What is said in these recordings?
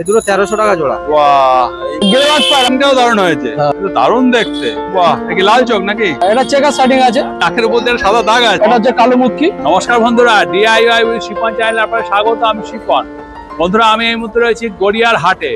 এই দুটো 1300 টাকা জোড়া। বাহ, গেরাজ পারামটাও দারুণ হয়েছে, দারুণ দেখতে। বাহ, কি লাল চোখ নাকি? এটা চেকার সেটিং আছে, নাকের উপর দিয়ে সাদা দাগ আছে। এটা হচ্ছে কালো মুখী। নমস্কার বন্ধুরা, ডিআইওয়াই উইথ শিপন চ্যানেলে আপনাদের স্বাগত। আমি শিপন। বন্ধুরা, আমি এই মুহূর্তে রয়েছি গড়িয়ার হাটে।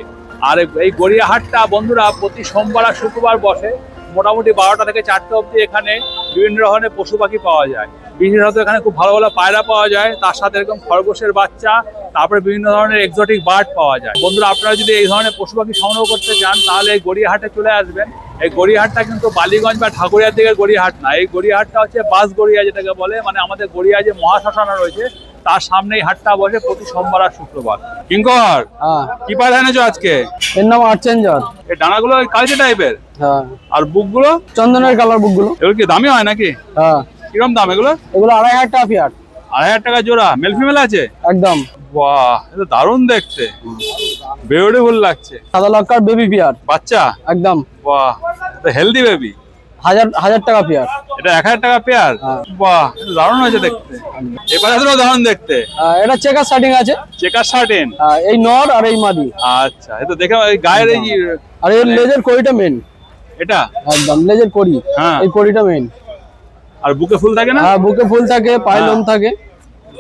আর এই গড়িয়া হাটটা বন্ধুরা প্রতি সোমবার আর শুক্রবার বসে। মোটামুটি 12টা থেকে 4টে অবধি এখানে বিভিন্ন ধরনের পশু পাখি পাওয়া যায়। বিশেষত এখানে খুব ভালো ভালো পায়রা পাওয়া যায়, তার সাথে এরকম খরগোশের বাচ্চা, তারপরে বিভিন্ন ধরনের এক্সোটিক বার্ড পাওয়া যায়। বন্ধুরা, আপনারা যদি এই ধরনের পশু পাখি সংগ্রহ করতে চান তাহলে এই গড়িয়াহাটে চলে আসবেন। এই গড়িয়াহাটটা কিন্তু বালিগঞ্জ বা ঠাকুরিয়ার দিকের গড়িয়াহাট না, এই গড়িয়াহাটটা হচ্ছে বাস গড়িয়া, যেটাকে বলে। মানে আমাদের গড়িয়া যে মহাশ্মশান রয়েছে তার সামনে এই হাটটা বসে প্রতি সোমবার আর শুক্রবার। কিঙ্কর, কি পায়রা এনেছো আজকে? এর নাম আর্চেঞ্জার। এই ডানাগুলো কালচে টাইপের, আর বুকগুলো চন্দনের কালার বুকগুলো। এগুলো কি দামি হয় নাকি? কিরকম দাম এগুলো? এগুলো 2500 টাকা পেয়ার। 2500 টাকা জোড়া? মেল ফিমেল আছে? একদম। বাহ, এটা দারুণ দেখতে, বিউটিফুল লাগছে। সাদা লক্কার বেবি পেয়ার বাচ্চা? একদম। বাহ, হেলদি বেবি। 1000 টাকা পেয়ার। এটা 1000 টাকা পেয়ার? বাহ, এটা দারুণ হয়েছে দেখতে। এবার এত দারুণ দেখতে। এটা চেকার সেটিং আছে। চেকার শার্টেন? এই নর আর এই মাদি। আচ্ছা, এটা দেখে এই গায়ের এই আর এর লেজের কড়িটা মেন। এটা একদম লেজের কড়ি, এই কড়িটা মেন। আর বুকে ফুল থাকে না? হ্যাঁ, বুকে ফুল থাকে, পায়ে লোম থাকে।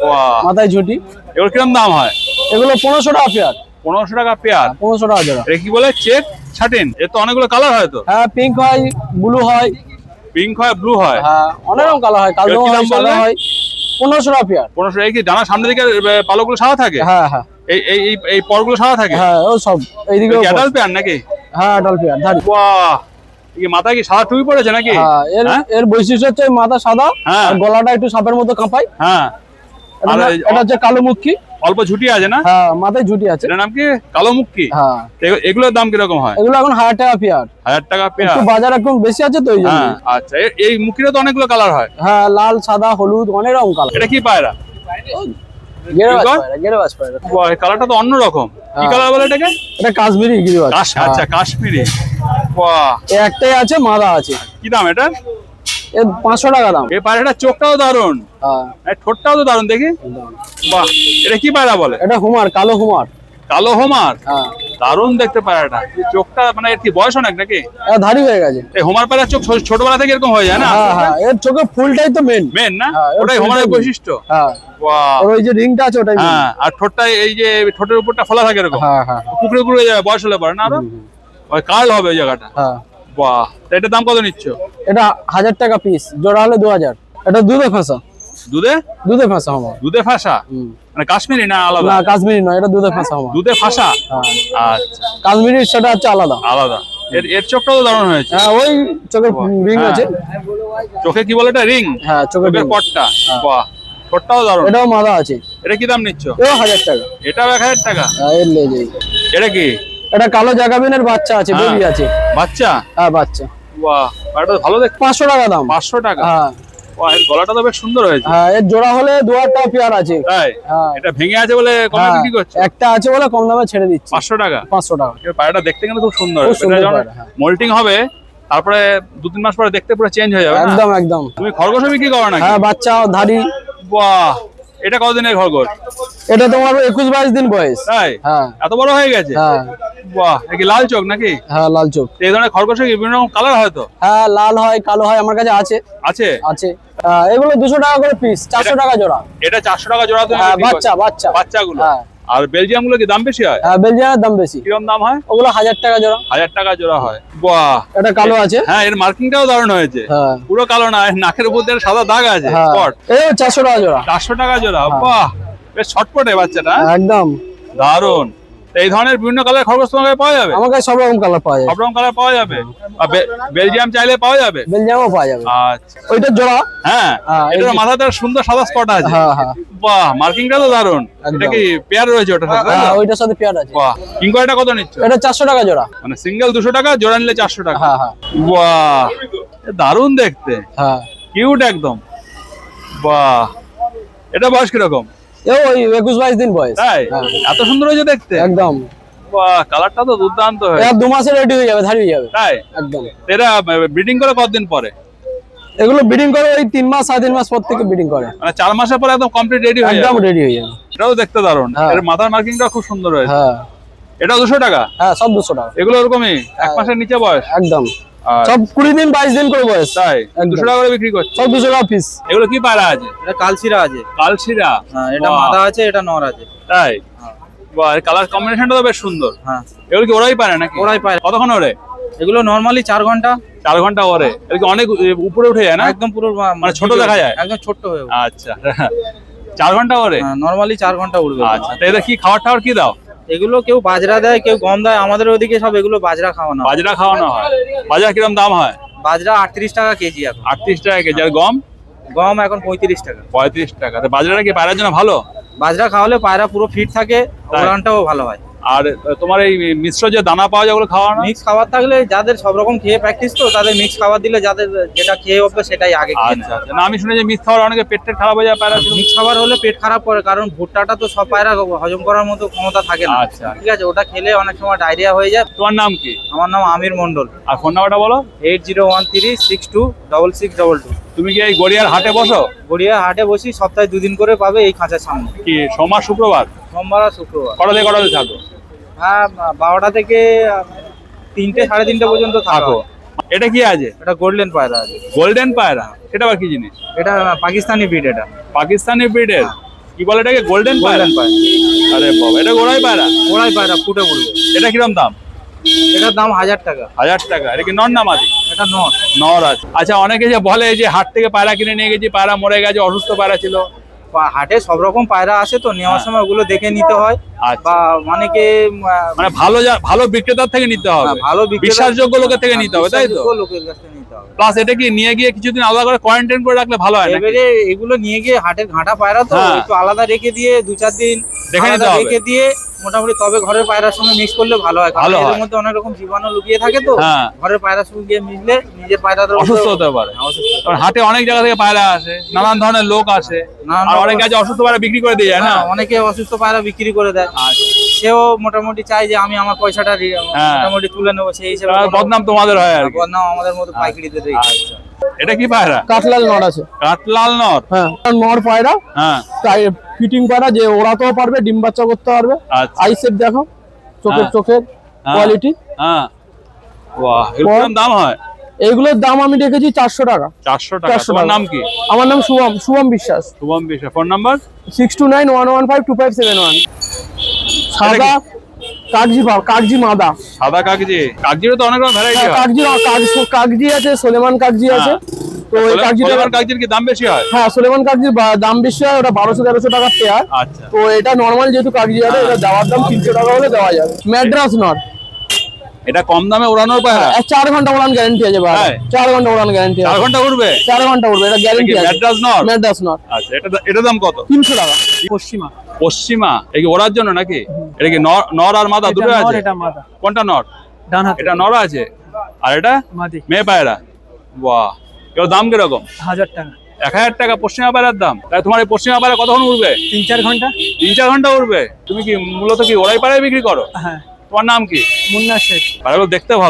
বাহ, মাথায় ঝুঁটি। এগুলো কিরকম দাম হয়? এগুলো 1500 টাকা পেয়ার। 1500 টাকা পেয়ার? 1500 টাকা জোড়া। এটা কি বলে, চেক শার্টেন? এর তো অনেকগুলো কালার হয় তো? হ্যাঁ, পিঙ্ক হয়, ব্লু হয়। পিঙ্ক হয়, ব্লু হয়? হ্যাঁ, অনেক রকম কালার হয়, কালো হয়, সাদা হয়। 1500 টাকা পেয়ার। 1500। এই কি ডানা সামনের দিকে পালকগুলো সাদা থাকে? হ্যাঁ হ্যাঁ। এই এই এই পরগুলো সাদা থাকে? হ্যাঁ, ও সব এইদিকে অ্যাডাল্ট পেয়ার নাকি? হ্যাঁ, অ্যাডাল্ট পেয়ার ধারি। বাহ, এই মাথায় কি সাদা টুপি পড়েছে নাকি? হ্যাঁ, এর বৈশিষ্ট্য হচ্ছে মাথা সাদা আর গলাটা একটু সাপের মতো কাঁপায়। হ্যাঁ, এটা হচ্ছে কালো মুখী। অল্প ঝুটি আছে না? হ্যাঁ, মাথায় ঝুটি আছে। এটার নাম কি? কালো মুখী? হ্যাঁ। এগুলোর দাম কিরকম হয়? এগুলো এখন 1000 টাকা পেয়ার। 1000 টাকা পেয়ার? একটু বাজার এখন বেশি আছে তো এই জন্য। আচ্ছা, এই মুখীরও তো অনেকগুলো কালার হয়? হ্যাঁ, লাল, সাদা, হলুদ, অনেক রকম কালার। এটা কি পায়রা? গিরিবাজ পায়রা, গিরিবাজ পায়রা। বাহ, এই কালারটা তো অন্যরকম। কি কালার বলে এটাকে? এটা কাশ্মীরি গিরিবাজ। আচ্ছা, কাশ্মীরি। বাহ, একটাই আছে, মাদা আছে। কি দাম এটা? এর 500 টাকা দাম। এই পায়রাটার চোখটাও দারুণ, ঠোঁটটাও তো দারুণ দেখি। বাহ, এটা কি পায়রা বলে? এটা হুমার, কালো হুমার। কালো হোমার? দারুণ দেখতে পায়রাটা। চোখটা মানে এর কি বয়স অনেক নাকি? ধারি হয়ে গেছে। এই হোমার পায়রার চোখ ছোটবেলা থেকে এরকম হয়ে যায় না? হ্যাঁ, এর চোখে ফুলটাই তো মেন না? ওটাই হোমারের বৈশিষ্ট্য। বাহ, ওই যে রিংটা আছে ওটাই। হ্যাঁ, আর ঠোঁটটা এই যে ঠোঁটের উপরটা ফোলা থাকে এরকম। হ্যাঁ, কুকড়ে কুকড়ে যাবে বয়স হলে পরে না, আরো ওই কার্ল হবে ওই জায়গাটা। বাহ, এটার দাম কত নিচ্ছ? এটা 1000 টাকা পিস, জোড়া হলে 2000। এটা দুধে ফাঁসা। দুধে ফাঁসা হবে। দুধে ফাঁসা মানে কাশ্মীরি না আলাদা? না, কাশ্মীরি নয়, এটা দুধে ফাঁসা হবে। দুধে ফাঁসা? আচ্ছা, কাশ্মীরির সেটা হচ্ছে আলাদা। এর চোখটাও তো দারুণ হয়েছে। হ্যাঁ, ওই চোখের রিং আছে। চোখে কি বলে এটা? রিং? হ্যাঁ, চোখের পটটা। বাহ, ঠোঁটটাও দারুণ। এটাও মাদা আছে। এটা কি দাম নিচ্ছ? এটাও 1000 টাকা। এটাও 1000 টাকা? হ্যাঁ, এর লেজে। এটা কি? এটা কালো জাগাবিনের বাচ্চা আছে, বেবি আছে। বাচ্চা? হ্যাঁ, বাচ্চা। বাহ, এটা ভালো দেখতে। 500 টাকা দাম। 500 টাকা? হ্যাঁ। বাহ, এর গলাটা তো বেশ সুন্দর হয়েছে। হ্যাঁ, এর জোড়া হলে 2000 টাকা পেয়ার আছে। তাই? হ্যাঁ। এটা ভেঙে আছে বলে কম দামে বিক্রি করছে? একটা আছে বলে কম দামে ছেড়ে দিচ্ছি। 500 টাকা? 500 টাকা। এর পায়রাটা দেখতে কিন্তু খুব সুন্দর। পায়রা, মোল্টিং হবে, তারপরে 2-3 মাস পরে দেখতে পুরো চেঞ্জ হয়ে যাবে। একদম একদম। তুমি খরগোশ বিক্রি করো নাকি? হ্যাঁ, বাচ্চা ধারি। বাহ, এটা কতদিনের খরগোশ? এটা তোমার 21-22 দিন বয়স। তাই? হ্যাঁ। এত বড় হয়ে গেছে? হ্যাঁ। বাহ, এটা কি লাল চোখ নাকি? হ্যাঁ, লাল চোখ। এই ধরনের খরগোশের বিভিন্ন রকম কালার হয় তো? হ্যাঁ, লাল হয়, কালো হয়, আমার কাছে আছে। আছে। এগুলো 200 টাকা করে পিস, 400 টাকা জোড়া। এটা 400 টাকা জোড়া? তো বাচ্চাগুলো? হ্যাঁ। আর বেলজিয়াম গুলো কি দাম বেশি হয়? হ্যাঁ, বেলজিয়ামের দাম বেশি। কিরকম দাম হয়? ওগুলো 1000 টাকা জোড়া। 1000 টাকা জোড়া হয়? বাহ, এটা কালো আছে। হ্যাঁ, এর মার্কিংটাও দারুণ হয়েছে। হ্যাঁ, পুরো কালো না, নাকের উপর দিয়ে সাদা দাগ আছে, স্পট। এই 400 টাকা জোড়া। 400 টাকা জোড়া? বাহ, বেশ ছটপটে বাচ্চাটা। একদম দারুণ। এই ধরনের বিভিন্ন কালার খরগোশ তোমার কাছে পাওয়া যাবে? আমার কাছে সব রকম কালার পাওয়া যায়। সব রকম কালার পাওয়া যাবে? আর বেলজিয়াম চাইলে পাওয়া যাবে? বেলজিয়ামও পাওয়া যাবে। আচ্ছা, ওইটা জোড়া। হ্যাঁ, এটার মাথাতে সুন্দর সাদা স্পট আছে। হ্যাঁ। বাহ, মার্কিংটা তো দারুণ। এটা কি পেয়ার রয়েছে ওটার সাথে? হ্যাঁ, ওইটার সাথে পেয়ার আছে। বাহ, কিংকয়টা কত নিচ্ছ? এটা 400 টাকা জোড়া। মানে সিঙ্গেল 200 টাকা, জোড়া নিলে 400 টাকা? হ্যাঁ হ্যাঁ। বাহ, দারুণ দেখতে। হ্যাঁ, কিউট একদম। বাহ, এটা বয়স কিরকম? ওই 21-22 দিন বয়স। তাই? এত সুন্দর হয়েছে দেখতে? একদম। বাহ, কালারটা তো দুর্দান্ত হয়েছে। এরা 2 মাসে রেডি হয়ে যাবে, ধারি হয়ে যাবে। তাই? একদম। এরা ব্রিডিং করে কতদিন পরে? এগুলো ব্রিডিং করে ওই 3 মাস 3.5 মাস পর থেকে ব্রিডিং করে। মানে 4 মাসের পরে একদম কমপ্লিট রেডি হয়ে যাবে? একদম রেডি হয়ে যাবে। এটাও দেখতে দারুণ। এর মাথার মার্কিংটা খুব সুন্দর হয়েছে। হ্যাঁ। এটা 200 টাকা? হ্যাঁ সব 200 টাকা। এগুলো ওরকমই 1 মাসের নিচে বয়স? একদম আর সব 20 দিন 22 দিন করে বয়স। তাই একদম। 200 টাকা করে বিক্রি করছে? সব 200 টাকা পিস। এগুলো কি পায়রা আছে? এটা কালশিরা আছে। কালশিরা? হ্যাঁ, এটা বাহ। মাদা আছে, এটা নর আছে। তাই? বাহ, কালার কম্বিনেশনটা তো বেশ সুন্দর। হ্যাঁ, এগুলো কি ওরাই পারে নাকি? ওরাই পায়। কতক্ষণ ওরে? এগুলো নরমালি 4 ঘন্টা। 4 ঘন্টা ওরে? এগুলো কি অনেক উপরে উঠে যায় না? একদম পুরো মানে ছোট দেখা যায়? একদম ছোট হয়ে উঠবে। আচ্ছা 4 ঘন্টা ওরে? হ্যাঁ, নরমালি 4 ঘন্টা উঠবে। আচ্ছা, তো এদের কি খাবার টাবার কি দাও? এগুলো কেউ বাজরা দেয়, কেউ গম দেয়। আমাদের ওদিকে সব এগুলো বাজরা খাওয়ানো হয়। বাজরা খাওয়ানো হয়? বাজরা কিরকম দাম হয়? বাজরা 38 টাকা কেজি এখন। 38 টাকা কেজি। আর গম? গম এখন 35 টাকা। 35 টাকা। তো বাজরাটা কি পায়রার জন্য ভালো? বাজরা খাওয়ালে পায়রা পুরো ফিট থাকে, তাই? ওড়ানটাও ভালো হয়। আর তোমার এই মিশ্র যে দানা পাওয়া যায় ওগুলো খাওয়ানো? মিক্স খাবার থাকলে যাদের সব রকম খেয়ে প্র্যাকটিস, তো তাদের মিক্স খাবার দিলে যাদের যেটা খেয়ে হবে সেটাই আগে খেয়ে আচ্ছা আচ্ছা। না আমি শুনেছি মিক্স খাবার অনেকে পেট খারাপ হয়ে যায় পায়রা। মিক্স খাবার হলে পেট খারাপ করে, কারণ ভুট্টাটা তো সব পায়রা হজম করার মতো ক্ষমতা থাকে না। আচ্ছা। ঠিক আছে, ওটা খেলে অনেক সময় ডায়রিয়া হয়ে যায়। তোমার নাম কি? আমার নাম আমির মন্ডল। আর ফোন নাম্বারটা বলো। 8013626622। তুমি কি এই গড়িয়ার হাটে বসো? গড়িয়া হাটে বসি, সপ্তাহে 2 দিন করে পাবে এই খাঁচার সামনে। কি সোমবার শুক্রবার? সোমবার আর শুক্রবার। কটাতে থাকো? হ্যাঁ, 12টা থেকে 3টে 3:30 পর্যন্ত থাকো। থাকো। এটা কি আছে? এটা গোল্ডেন পায়রা আছে। গোল্ডেন পায়রা? সেটা আবার কি জিনিস? এটা পাকিস্তানি ব্রিড। এটা পাকিস্তানি ব্রিডের? কি বলে এটাকে? গোল্ডেন পায়রা? গোল্ডেন পায়রা। আরে বাবা, এটা গোড়াই পায়রা? ওরাই পায়রা ফুটে উঠবে। এটা কিরম দাম? এটার দাম 1000 টাকা। 1000 টাকা? এটা কি নর না মাদি? এটা নর। নর আছে। আচ্ছা, অনেকে যে বলে যে হাট থেকে পায়রা কিনে নিয়ে গেছি, পায়রা মরে গেছে, অসুস্থ পায়রা ছিল। হাটে সব রকম পায়রা আসে, তো নেওয়ার হ্যাঁ। সময় ওগুলো দেখে নিতে হয়। আচ্ছা। বা অনেকে মানে ভালো বিক্রেতার থেকে নিতে হবে, ভালো বিক্রেতা- বিশ্বাসযোগ্য লোকের থেকে নিতে হবে, তাই তো? বিশ্বাসযোগ্য লোকের কাছ থেকে নিতে হবে। প্লাস এটা কি নিয়ে গিয়ে কিছুদিন আলাদা করে কোয়ারেন্টাইন করে রাখলে ভালো হয় না? এবারে এগুলো নিয়ে গিয়ে হাটের ঘাটা পায়রা তো হ্যাঁ। একটু আলাদা রেখে দিয়ে 2-4 দিন দেখে নিতে আলাদা হবে। রেখে দিয়ে মোটামুটি তবে ঘরের পায়রার সঙ্গে মিক্স করলে ভালো হয়। কারণ ভালো এর হয়। মধ্যে অনেক রকম জীবাণু লুকিয়ে থাকে, তো হ্যাঁ। ঘরের পায়রার সঙ্গে গিয়ে মিশলে নিজের পায়রাদের অসুস্থ হতে পারে। কারণ হাটে অনেক জায়গা থেকে পায়রা আসে, নানান ধরনের লোক আসে, নানান আর রকম- অনেকে আছে অসুস্থ পায়রা বিক্রি করে দিয়ে যায় না? হ্যাঁ, অনেকে অসুস্থ পায়রা বিক্রি করে দেয়। সেও মোটামুটি চাই যে আমি আমার পয়সাটা হ্যাঁ। মোটামুটি তুলে নেবো, সেই হিসেবে তার কোনো- বদনাম তোমাদের হয় আর কি। বদনাম আমাদের মতো পাইকারিদের দিই। আচ্ছা। এটা কি পায়রা? কাঠলাল নর আছে। কাঠলাল নর? হ্যাঁ নর পায়রা, হ্যাঁ। তাই ফিটিং পায়রা, যে ওড়াতেও পারবে, ডিম বাচ্চা করতে পারবে। আচ্ছা। আই শেপ দেখো, চোখের হ্যাঁ। চোখের হ্যাঁ। কোয়ালিটি। হ্যাঁ। বাহ, এর কিরকম দাম হয়? এইগুলোর দাম আমি রেখেছি 400 টাকা। 400 টাকা। 400 তোমার টাকা। নাম কি? আমার নাম শুভম বিশ্বাস। শুভম বিশ্বাস। Phone number? 6291152571। সাদা কাগজি মাদা। সাদা কাগজি? কাগজিরও তো অনেক রকম ভ্যারাইটি হয়। কাগজি আছে, সোলেমান কাগজি আছে। তো এই কাগজিটা, সোলেমান কাগজির কি দাম বেশি হয়? হ্যাঁ সোলেমান কাগজির দাম বেশি হয়, ওটা 1200-1300 টাকা পেয়ার। আচ্ছা। তো এটা নর্মাল যেহেতু কাগজি আছে, এটা দেওয়ার দাম 300 টাকা হলে দেওয়া যাবে। ম্যাড্রাস নট, এটা কম দামে ওড়ানোর পায়রা? 4 ঘন্টা উড়ান গ্যারান্টি আছে ভাই। হ্যাঁ। 4 ঘন্টা উড়ান গ্যারান্টি 4 আছে। ঘন্টা উঠবে? 4 ঘন্টা উড়বে, এটা গ্যারান্টি আছে। ম্যাড্রাস নর? ম্যাড্রাস নট। আচ্ছা, এটা দাম কত? 300 টাকা। পশ্চিমা। পশ্চিমা? এই কি ওড়ার জন্য নাকি? এটা কি নর আর মাদা দুটো আছে? এটা মাদা। কোনটা নর? ডান হাতে। এটা নর আছে, আর এটা মাদি। মেয়ে পায়রা। বাহ, এর দাম কিরকম? 1000 টাকা। 1000 টাকা পশ্চিমা পায়রার দাম? তাই তোমার এই পশ্চিমা পায়রা কতক্ষণ উঠবে? 3-4 ঘন্টা। 3-4 ঘন্টা উঠবে? তুমি কি মূলত কি ওড়াই পায়রাই বিক্রি করো? হ্যাঁ। তোমার নাম কি? মুন্না শেখ। পায়রাগুলো দেখতে ভালো।